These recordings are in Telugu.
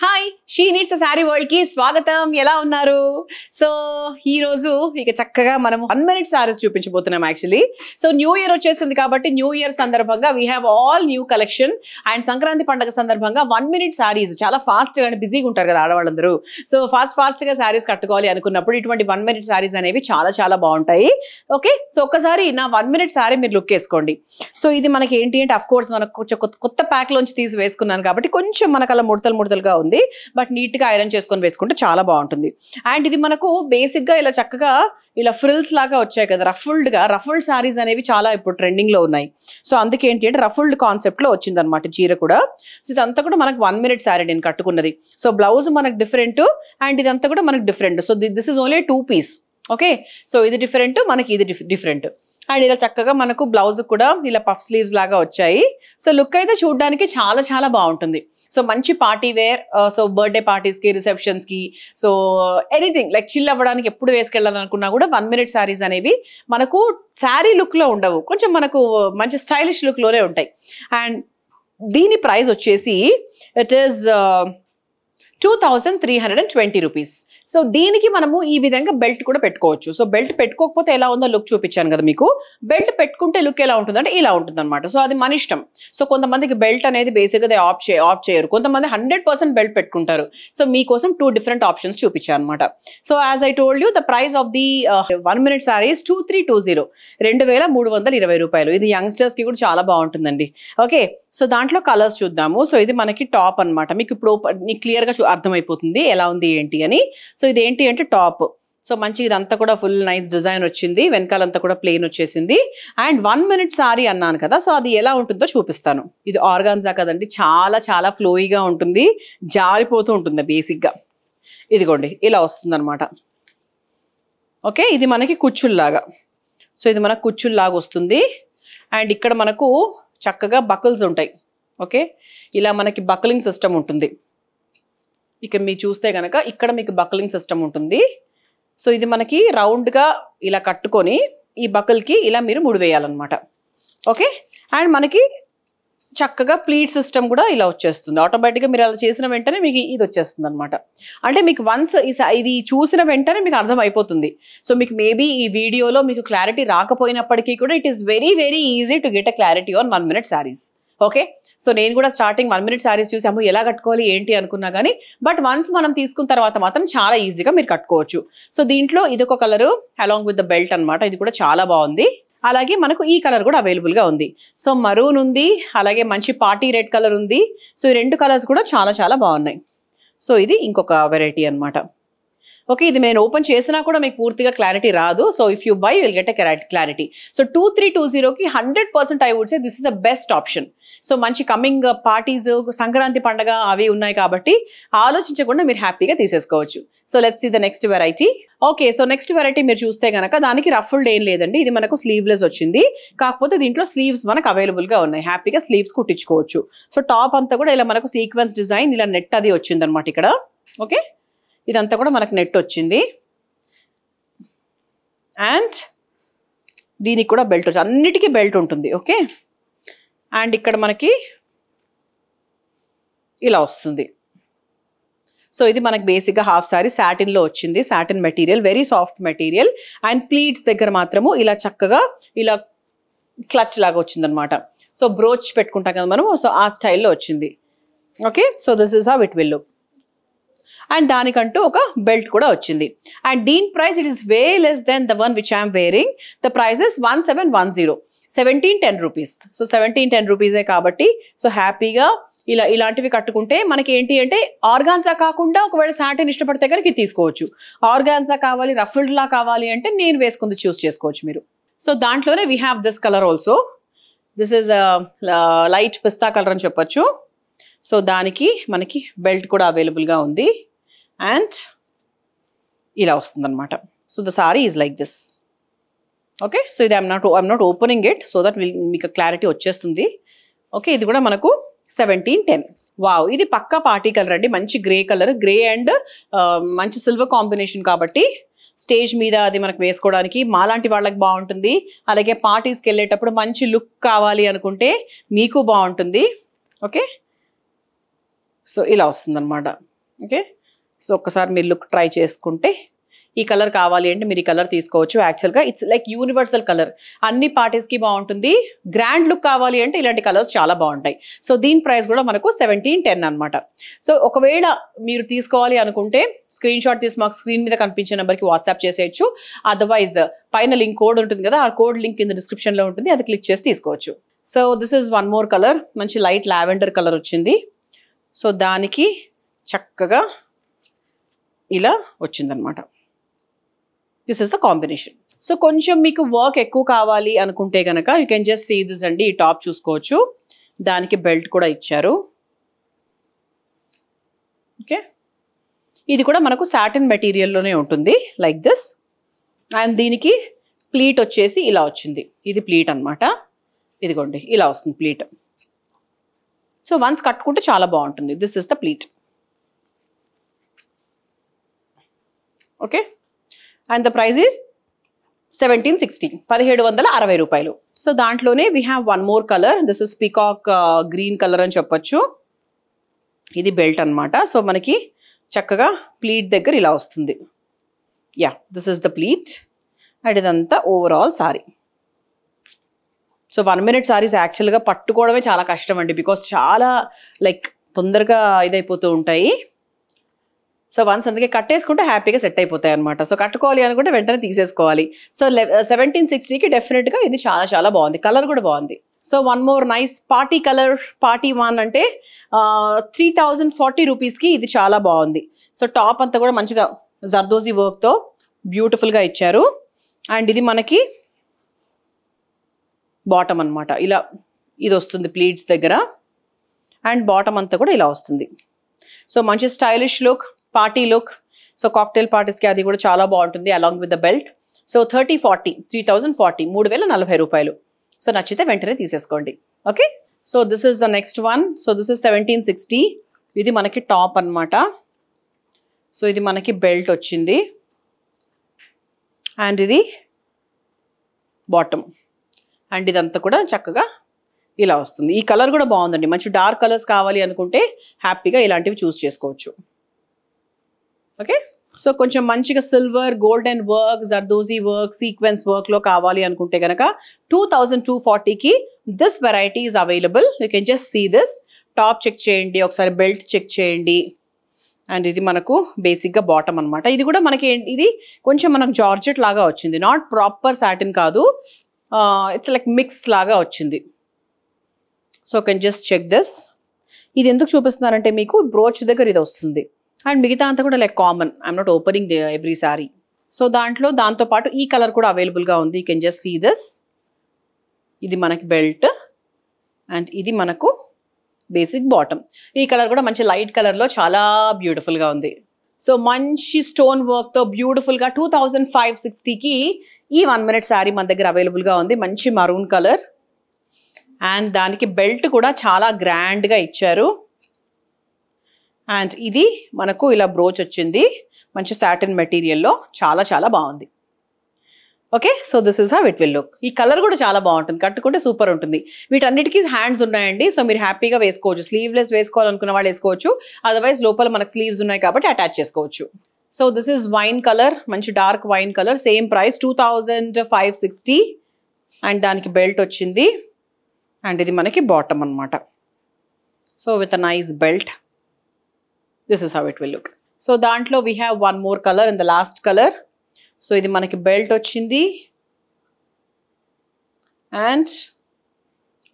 Hi she needs sari world కి స్వాగతం. ఎలా ఉన్నారు? సో ఈ రోజు ఇక చక్కగా మనం 1 minute సారీస్ చూపించబోతున్నాం. యాక్చువల్లీ సో న్యూ ఇయర్ వచ్చేసింది కాబట్టి న్యూ ఇయర్ సందర్భంగా we have all new collection and Sankranti పండుగ సందర్భంగా 1 minute సారీస్ చాలా ఫాస్ట్ గా బిజీగా ఉంటారు కదా ఆడవాళ్ళందరూ. సో ఫాస్ట్ గా సారీస్ కట్టుకోవాలి అనుకున్నప్పుడు ఇటువంటి 1 minute సారీస్ అనేవి చాలా బాగుంటాయి. ఓకే, సో ఒక్కసారి నా 1 minute సారీ మీరు లుక్ వేసుకోండి. సో ఇది మనకి ఏంటి అంటే అఫ్ కోర్స్ మనకు కొంచెం కొత్త ప్యాక్ లోంచి తీసి వేసుకున్నాను కాబట్టి కొంచెం మనకు అలా ముడతలుగా ఉంది. బట్ నీట్ గా ఐరన్ చేసుకొని వేసుకుంటే చాలా బాగుంటుంది. అండ్ ఇది మనకు బేసిక్ గా ఇలా చక్కగా ఇలా ఫ్రిల్స్ లాగా వచ్చాయి కదా, రఫుల్డ్ సారీస్ అనేవి చాలా ఇప్పుడు ట్రెండింగ్ లో ఉన్నాయి. సో అందుకే ఏంటి అంటే రఫుల్డ్ కాన్సెప్ట్ లో వచ్చింది అనమాట చీర కూడా. సో ఇదంతా కూడా మనకు 1 minute సారీ నేను కట్టుకున్నది. సో బ్లౌజ్ మనకు డిఫరెంట్ అండ్ ఇదంతా కూడా మనకు different. So this is only 2 piece. Okay, so ఇది డిఫరెంట్, మనకి ఇది డిఫరెంట్. అండ్ ఇలా చక్కగా మనకు బ్లౌజ్ కూడా ఇలా పఫ్ స్లీవ్స్ లాగా వచ్చాయి. సో లుక్ అయితే చూడడానికి చాలా బాగుంటుంది. సో మంచి పార్టీ వేర్, సో బర్త్డే పార్టీస్కి, రిసెప్షన్స్కి, సో ఎనీథింగ్ లైక్ చిల్ అవ్వడానికి ఎప్పుడు వేసుకెళ్ళాలనుకున్నా కూడా 1 minute సారీస్ అనేవి మనకు శారీ లుక్లో ఉండవు, కొంచెం మనకు మంచి స్టైలిష్ లుక్లోనే ఉంటాయి. అండ్ దీని ప్రైస్ వచ్చేసి ఇట్ ఈస్ 2320 రూపీస్. సో దీనికి మనము ఈ విధంగా బెల్ట్ కూడా పెట్టుకోవచ్చు. సో బెల్ట్ పెట్టుకోకపోతే ఎలా ఉందో లుక్ చూపించాను కదా మీకు. బెల్ట్ పెట్టుకుంటే లుక్ ఎలా ఉంటుంది అంటే ఇలా ఉంటుంది అనమాట. సో అది మన ఇష్టం. సో కొంతమందికి బెల్ట్ అనేది బేసిక్గా ఆఫ్ చేయరు, కొంతమంది 100% బెల్ట్ పెట్టుకుంటారు. సో మీకోసం 2 different ఆప్షన్స్ చూపించాను అనమాట. So as I told you the price of the 1 minute saris 2320, 2320 రూపాయలు. ఇది యంగ్స్టర్స్ కి కూడా చాలా బాగుంటుందండి. ఓకే, సో దాంట్లో కలర్స్ చూద్దాము. సో ఇది మనకి టాప్ అనమాట. మీకు ఇప్పుడు క్లియర్ గా అర్థమైపోతుంది ఎలా ఉంది ఏంటి అని. సో ఇది ఏంటి అంటే టాప్. సో మంచి ఇదంతా కూడా ఫుల్ నైస్ డిజైన్ వచ్చింది, వెనకాలంతా కూడా ప్లెయిన్ వచ్చేసింది. అండ్ 1 minute సారీ అన్నాను కదా, సో అది ఎలా ఉంటుందో చూపిస్తాను. ఇది ఆర్గాన్జా కదండి, చాలా ఫ్లోయిగా ఉంటుంది, జారిపోతూ ఉంటుంది బేసిక్గా. ఇదిగోండి ఇలా వస్తుంది అనమాట. ఓకే, ఇది మనకి కుచ్చుల్లాగా. సో ఇది మనకు కుచ్చుల్లాగా వస్తుంది. అండ్ ఇక్కడ మనకు చక్కగా బకిల్స్ ఉంటాయి. ఓకే, ఇలా మనకి బకిలింగ్ సిస్టమ్ ఉంటుంది. ఇక మీరు చూస్తే కనుక ఇక్కడ మీకు బకిలింగ్ సిస్టమ్ ఉంటుంది. సో ఇది మనకి రౌండ్గా ఇలా కట్టుకొని ఈ బకిల్కి ఇలా మీరు ముడి వేయాలన్నమాట. ఓకే, అండ్ మనకి చక్కగా ప్లీట్ సిస్టమ్ కూడా ఇలా వచ్చేస్తుంది ఆటోమేటిక్గా. మీరు అలా చేసిన వెంటనే మీకు ఇది వచ్చేస్తుంది అనమాట. అంటే మీకు వన్స్ ఇది చూసిన వెంటనే మీకు అర్థం అయిపోతుంది. సో మీకు మేబీ ఈ వీడియోలో మీకు క్లారిటీ రాకపోయినప్పటికీ కూడా it is very easy to get a clarity on 1 minute saris. Okay, so నేను కూడా స్టార్టింగ్ 1 minute సారీస్ చూసాము, ఎలా కట్టుకోవాలి ఏంటి అనుకున్నా కానీ, బట్ వన్స్ మనం తీసుకున్న తర్వాత మాత్రం చాలా ఈజీగా మీరు కట్టుకోవచ్చు. సో దీంట్లో ఇదొక colour along with the belt అనమాట. ఇది కూడా చాలా బాగుంది. అలాగే మనకు ఈ కలర్ కూడా అవైలబుల్గా ఉంది. సో మరూన్ ఉంది, అలాగే మంచి పార్టీ రెడ్ కలర్ ఉంది. సో ఈ 2 కలర్స్ కూడా చాలా బాగున్నాయి. సో ఇది ఇంకొక వెరైటీ అనమాట. ఓకే, ఇది నేను ఓపెన్ చేసినా కూడా మీకు పూర్తిగా క్లారిటీ రాదు. So if you buy will get a clarity. So 2320కి 100% I would say this is the best option. So మంచి కమింగ్ పార్టీస్, సంక్రాంతి పండగ అవి ఉన్నాయి కాబట్టి ఆలోచించకుండా మీరు హ్యాపీగా తీసేసుకోవచ్చు. So let's see the next variety. Okay, so next variety మీరు చూస్తే కనుక దానికి రఫుల్డ్ ఏం లేదండి, ఇది మనకు స్లీవ్లెస్ వచ్చింది. కాకపోతే దీంట్లో స్లీవ్స్ మనకు అవైలబుల్గా ఉన్నాయి, హ్యాపీగా స్లీవ్స్ కుట్టించుకోవచ్చు. సో టాప్ అంతా కూడా ఇలా మనకు సీక్వెన్స్ డిజైన్, ఇలా నెట్ అది వచ్చింది అనమాట ఇక్కడ. ఓకే, ఇదంతా కూడా మనకు నెట్ వచ్చింది. అండ్ దీనికి కూడా బెల్ట్ వచ్చి, అన్నిటికీ బెల్ట్ ఉంటుంది. ఓకే, అండ్ ఇక్కడ మనకి ఇలా వస్తుంది. సో ఇది మనకి బేసిక్గా హాఫ్ సారీ సాటిన్లో వచ్చింది, satin material, very soft material. And pleats దగ్గర మాత్రము ఇలా చక్కగా ఇలా క్లచ్ లాగా వచ్చిందనమాట. సో బ్రోచ్ పెట్టుకుంటాం కదా మనము, సో ఆ స్టైల్లో వచ్చింది. Okay, so this is how it will look. And దానికంటూ ఒక బెల్ట్ కూడా వచ్చింది. అండ్ దీని price it is way less than the one which I'm wearing. The price is 1710, 1710 rupees. So 1710 రూపీసే కాబట్టి సో హ్యాపీగా ఇలాంటివి కట్టుకుంటే మనకి ఏంటి అంటే ఆర్గాన్జా కాకుండా ఒకవేళ సాటిన్ ఇష్టపడితే కనుక తీసుకోవచ్చు. ఆర్గాన్జా కావాలి, రఫుల్డ్ లా కావాలి అంటే నేను వేసుకుంది చూస్ చేసుకోవచ్చు మీరు. సో దాంట్లోనే we have this colour also. This is light pista colour అని చెప్పొచ్చు. సో దానికి మనకి బెల్ట్ కూడా అవైలబుల్గా ఉంది. అండ్ ఇలా వస్తుంది అనమాట. So the sari is like this. Okay, so ఇది I'm not opening it so that మీకు క్లారిటీ వచ్చేస్తుంది. ఓకే, ఇది కూడా మనకు 1710. వావ్, ఇది పక్కా పార్టీ కలర్ అండి, మంచి గ్రే కలర్, గ్రే అండ్ మంచి సిల్వర్ కాంబినేషన్ కాబట్టి స్టేజ్ మీద అది మనకు వేసుకోవడానికి మాలాంటి వాళ్ళకి బాగుంటుంది. అలాగే పార్టీస్కి వెళ్ళేటప్పుడు మంచి లుక్ కావాలి అనుకుంటే మీకు బాగుంటుంది. ఓకే, సో ఇలా వస్తుంది అనమాట. ఓకే, సో ఒక్కసారి మీరు లుక్ ట్రై చేసుకుంటే ఈ కలర్ కావాలి అంటే మీరు ఈ కలర్ తీసుకోవచ్చు. యాక్చువల్గా ఇట్స్ లైక్ యూనివర్సల్ కలర్, అన్ని పార్టీస్కి బాగుంటుంది. గ్రాండ్ లుక్ కావాలి అంటే ఇలాంటి కలర్స్ చాలా బాగుంటాయి. సో దీని ప్రైస్ కూడా మనకు 1710 అనమాట. సో ఒకవేళ మీరు తీసుకోవాలి అనుకుంటే స్క్రీన్ షాట్ తీసి మాకు స్క్రీన్ మీద కనిపించే నెంబర్కి వాట్సాప్ చేసేయచ్చు. అదర్వైజ్ పైన లింక్ కోడ్ ఉంటుంది కదా, ఆ కోడ్ లింక్ కింద డిస్క్రిప్షన్లో ఉంటుంది, అది క్లిక్ చేసి తీసుకోవచ్చు. So this is one more colour, మంచి లైట్ లావెండర్ కలర్ వచ్చింది. సో దానికి చక్కగా ఇలా వచ్చిందనమాట. This is the combination. So కొంచెం మీకు వర్క్ ఎక్కువ కావాలి అనుకుంటే కనుక you can just see this అండి. ఈ టాప్ చూసుకోవచ్చు, దానికి బెల్ట్ కూడా ఇచ్చారు. ఓకే, ఇది కూడా మనకు సాటిన్ మెటీరియల్లోనే ఉంటుంది లైక్ దిస్. అండ్ దీనికి ప్లీట్ వచ్చేసి ఇలా వచ్చింది. ఇది ప్లీట్ అనమాట. ఇదిగోండి ఇలా వస్తుంది ప్లీట్. సో వన్స్ కట్టుకుంటే చాలా బాగుంటుంది. This is the pleat. Okay, and the price is 1760, 1760 రూపాయలు. సో దాంట్లోనే we have one more colour. This is peacock green colour అని చెప్పొచ్చు. ఇది బెల్ట్ అనమాట. సో మనకి చక్కగా ప్లీట్ దగ్గర ఇలా వస్తుంది. Yeah, this is the pleat. And ఇదంతా overall sari. So 1 minute saris యాక్చువల్గా పట్టుకోవడమే చాలా కష్టం అండి, బికాస్ చాలా లైక్ తొందరగా ఇదైపోతూ ఉంటాయి. సో వన్స్ అందుకే కట్టేసుకుంటే హ్యాపీగా సెట్ అయిపోతాయి అనమాట. సో కట్టుకోవాలి అనుకుంటే వెంటనే తీసేసుకోవాలి. సో 1760కి డెఫినెట్గా ఇది చాలా చాలా బాగుంది. కలర్ కూడా బాగుంది. So one more nice party colour, party one అంటే 3040 రూపీస్కి ఇది చాలా బాగుంది. సో టాప్ అంతా కూడా మంచిగా జర్దోజీ వర్క్తో బ్యూటిఫుల్గా ఇచ్చారు. అండ్ ఇది మనకి బాటమ్ అనమాట. ఇలా ఇది వస్తుంది ప్లీట్స్ దగ్గర. అండ్ బాటమ్ అంతా కూడా ఇలా వస్తుంది. సో మంచి stylish look, party look. So cocktail పార్టీస్కి అది కూడా చాలా బాగుంటుంది along with the belt. So 3040, 3040 రూపాయలు. సో నచ్చితే వెంటనే తీసేసుకోండి. Okay, so this is the next one. So this is 1760. ఇది మనకి టాప్ అనమాట. సో ఇది మనకి బెల్ట్ వచ్చింది. అండ్ ఇది బాటమ్. అండ్ ఇదంతా కూడా చక్కగా ఇలా వస్తుంది. ఈ కలర్ కూడా బాగుందండి. మంచి డార్క్ కలర్స్ కావాలి అనుకుంటే హ్యాపీగా ఇలాంటివి చూస్ చేసుకోవచ్చు. ఓకే, సో కొంచెం మంచిగా silver, golden work, zardozi work, sequence వర్క్లో కావాలి అనుకుంటే కనుక 2240కి this variety is available. You can just see this. Top check చేయండి, ఒకసారి బెల్ట్ చెక్ చేయండి. అండ్ ఇది మనకు బేసిక్గా బాటమ్ అనమాట. ఇది కూడా మనకి ఇది కొంచెం మనకు జార్జెట్ లాగా వచ్చింది, నాట్ ప్రాపర్ సాటిన్ కాదు, ఇట్స్ లైక్ మిక్స్ లాగా వచ్చింది. So can just check this. ఇది ఎందుకు చూపిస్తున్నారంటే మీకు బ్రోచ్ దగ్గర ఇది వస్తుంది. అండ్ మిగతా అంతా కూడా like common. I'm not opening every sari. So దాంతోపాటు ఈ కలర్ కూడా అవైలబుల్గా ఉంది. You can just see this. ఇది మనకి బెల్ట్ అండ్ ఇది మనకు బేసిక్ బాటమ్. ఈ కలర్ కూడా మంచి లైట్ కలర్లో చాలా బ్యూటిఫుల్గా ఉంది. సో మంచి స్టోన్ వర్క్తో బ్యూటిఫుల్గా 2560కి ఈ 1 minute శారీ మన దగ్గర అవైలబుల్గా ఉంది. మంచి మరూన్ కలర్. అండ్ దానికి బెల్ట్ కూడా చాలా గ్రాండ్గా ఇచ్చారు. అండ్ ఇది మనకు ఇలా బ్రోచ్ వచ్చింది, మంచి సాటిన్ మెటీరియల్లో, చాలా చాలా బాగుంది. Okay, so this is how it will look. ఈ కలర్ కూడా చాలా బాగుంటుంది, కట్టుకుంటే సూపర్ ఉంటుంది. వీటన్నిటికీ హ్యాండ్స్ ఉన్నాయండి. సో మీరు హ్యాపీగా వేసుకోవచ్చు. స్లీవ్లెస్ వేసుకోవాలనుకున్న వాళ్ళు వేసుకోవచ్చు. అదర్వైజ్ లోపల మనకు స్లీవ్స్ ఉన్నాయి కాబట్టి అటాచ్ చేసుకోవచ్చు. So this is wine colour, మంచి dark wine colour. Same price 2560. And దానికి బెల్ట్ వచ్చింది. అండ్ ఇది మనకి బాటమ్ అనమాట. So with a nice belt. This is how it will look. So దాంట్లో we have one more colour in the last colour. So ఇది మనకి బెల్ట్ వచ్చింది. అండ్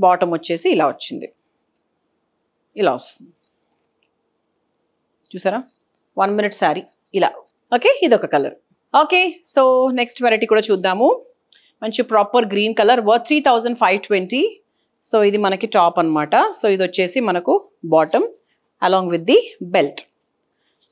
బాటమ్ వచ్చేసి ఇలా వచ్చింది, ఇలా వస్తుంది. చూసారా, 1 minute శారీ ఇలా. ఓకే, ఇదొక colour. Okay, so next variety కూడా చూద్దాము. మంచి proper green colour, worth 3520. So ఇది మనకి టాప్ అనమాట. సో ఇది వచ్చేసి మనకు bottom along with the belt.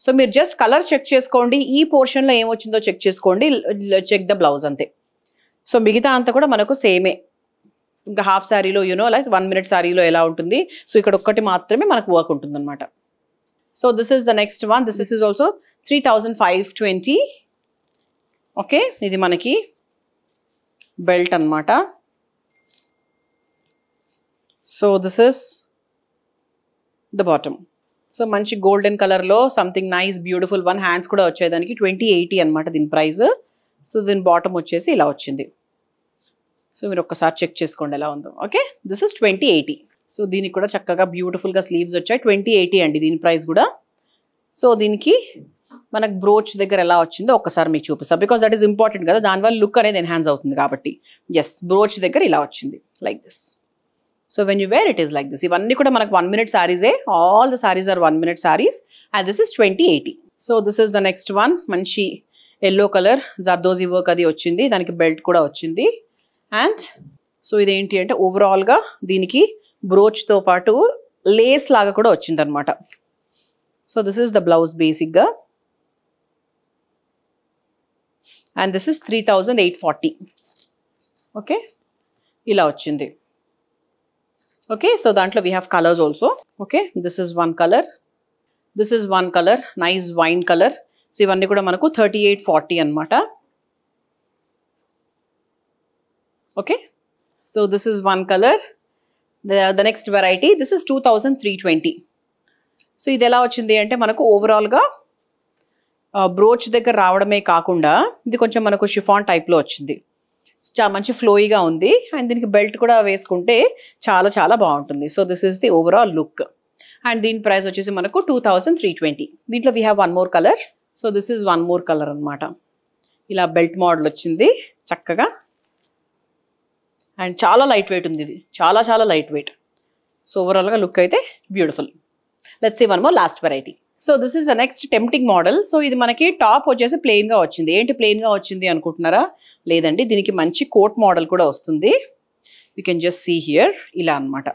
So మీరు జస్ట్ కలర్ చెక్ చేసుకోండి, ఈ పోర్షన్లో ఏమొచ్చిందో చెక్ చేసుకోండి, చెక్ ద బ్లౌజ్ అంతే. సో మిగతా అంతా కూడా మనకు సేమే. ఇంకా హాఫ్ శారీలో లైక్ 1 minute శారీలో ఎలా ఉంటుంది, సో ఇక్కడ ఒక్కటి మాత్రమే మనకు వర్క్ ఉంటుంది అనమాట. So this is the next one. This is also 3520. Okay, ఇది మనకి బెల్ట్ అనమాట. So this is the bottom. So మంచి గోల్డెన్ కలర్లో something nice beautiful one. Hands కూడా వచ్చేదానికి 2080 అనమాట దీని ప్రైస్. సో దీని బాటమ్ వచ్చేసి ఇలా వచ్చింది. సో మీరు ఒక్కసారి చెక్ చేసుకోండి ఎలా ఉందో. Okay, this is 2080. సో దీనికి కూడా చక్కగా బ్యూటిఫుల్గా స్లీవ్స్ వచ్చాయి. 2080 అండి దీని ప్రైస్ కూడా. సో దీనికి మనకు బ్రోచ్ దగ్గర ఎలా వచ్చిందో ఒక్కసారి మీకు చూపిస్తాను, బికాస్ దట్ ఈస్ ఇంపార్టెంట్ కదా, దానివల్ల లుక్ అనేది ఎన్హాన్స్ అవుతుంది కాబట్టి. ఎస్, బ్రోచ్ దగ్గర ఇలా వచ్చింది like this. So when you wear it is like this. ఇవన్నీ కూడా మనకు 1 minute సారీసే. All the saris are 1 minute saris and this is 2080. So this is the next one. మంచి ఎల్లో కలర్ జర్దోజీ వర్క్ అది వచ్చింది, దానికి బెల్ట్ కూడా వచ్చింది. అండ్ సో ఇదేంటి అంటే ఓవరాల్గా దీనికి బ్రోచ్తో పాటు లేస్ లాగా కూడా వచ్చింది అనమాట. So this is the blouse బేసిక్గా అండ్ దిస్ ఇస్ 3840. ఓకే, ఇలా వచ్చింది. ఓకే, సో దాంట్లో we have colours also. Okay, this is one colour, this is one colour, nice wine colour. So ఇవన్నీ కూడా మనకు 3840 అనమాట. Okay, so this is one colour. The next variety this is 2320. So ఇది ఎలా వచ్చింది అంటే మనకు ఓవరాల్గా బ్రోచ్ దగ్గర రావడమే కాకుండా ఇది కొంచెం మనకు షిఫాన్ టైప్లో వచ్చింది. మంచి ఫ్లోయిగా ఉంది అండ్ దీనికి బెల్ట్ కూడా వేసుకుంటే చాలా చాలా బాగుంటుంది. So this is the overall look and దీని ప్రైస్ వచ్చేసి మనకు 2320. దీంట్లో we have one more colour. So this is one more colour అనమాట. ఇలా బెల్ట్ మోడల్ వచ్చింది చక్కగా అండ్ చాలా లైట్ వెయిట్ ఉంది ఇది, చాలా చాలా లైట్ వెయిట్. సో ఓవరాల్గా లుక్ అయితే beautiful. Let's see one more last variety. So this is the next tempting model. So ఇది మనకి టాప్ వచ్చేసి ప్లెయిన్గా వచ్చింది. ఏంటి ప్లెయిన్గా వచ్చింది అనుకుంటున్నారా? లేదండి, దీనికి మంచి కోట్ మోడల్ కూడా వస్తుంది. You can just see here ఇలా అనమాట.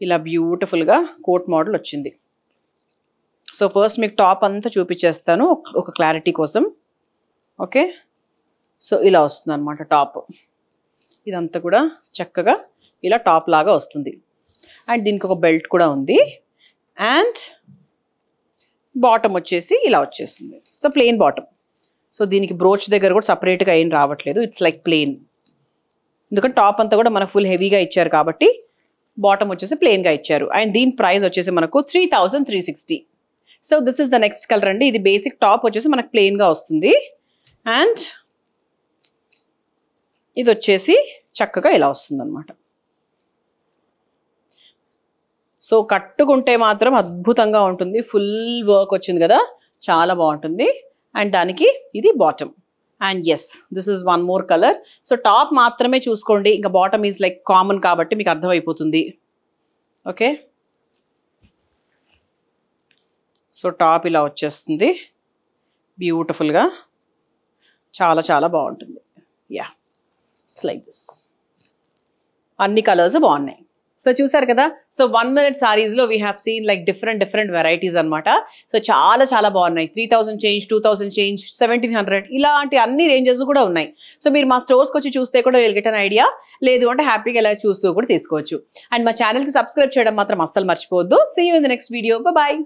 ఇలా బ్యూటిఫుల్గా కోట్ మోడల్ వచ్చింది. సో ఫస్ట్ మీకు టాప్ అంతా చూపించేస్తాను ఒక క్లారిటీ కోసం. ఓకే, సో ఇలా వస్తుంది అనమాట టాప్. ఇదంతా కూడా చక్కగా ఇలా టాప్ లాగా వస్తుంది అండ్ దీనికి ఒక బెల్ట్ కూడా ఉంది అండ్ బాటమ్ వచ్చేసి ఇలా వచ్చేస్తుంది. So plain bottom. సో దీనికి బ్రోచ్ దగ్గర కూడా సపరేట్గా ఏం రావట్లేదు, ఇట్స్ లైక్ ప్లెయిన్. ఎందుకంటే టాప్ అంతా కూడా మనకు ఫుల్ హెవీగా ఇచ్చారు కాబట్టి బాటమ్ వచ్చేసి ప్లెయిన్గా ఇచ్చారు అండ్ దీని ప్రైస్ వచ్చేసి మనకు 3360. So this is the next colour అండి. ఇది బేసిక్ టాప్ వచ్చేసి మనకు ప్లెయిన్గా వస్తుంది అండ్ ఇది వచ్చేసి చక్కగా ఇలా వస్తుంది అనమాట. సో కట్టుకుంటే మాత్రం అద్భుతంగా ఉంటుంది. ఫుల్ వర్క్ వచ్చింది కదా, చాలా బాగుంటుంది అండ్ దానికి ఇది bottom. And yes, this is one more colour. So top మాత్రమే చూసుకోండి, ఇంకా బాటమ్ ఈజ్ లైక్ కామన్ కాబట్టి మీకు అర్థమైపోతుంది. ఓకే, సో టాప్ ఇలా వచ్చేస్తుంది బ్యూటిఫుల్గా, చాలా చాలా బాగుంటుంది. Yeah, it's like this. అన్ని కలర్స్ బాగున్నాయి. సో చూసారు కదా. సో 1 minute సారీస్లో we have seen like different varieties అనమాట. సో చాలా చాలా బాగున్నాయి. 3000 చేంజ్, 2000 చేంజ్, 1700 ఇలాంటి అన్ని రేంజెస్ కూడా ఉన్నాయి. సో మీరు మా స్టోర్స్కి వచ్చి చూస్తే కూడా విల్ గెట్ అన్ ఐడియా. లేదు అంటే హ్యాపీగా ఇలా చూస్తూ కూడా తీసుకోవచ్చు. అండ్ మా ఛానల్కి సబ్స్క్రైబ్ చేయడం మాత్రం అస్సలు మర్చిపోవద్దు. See you in the next video. Bye.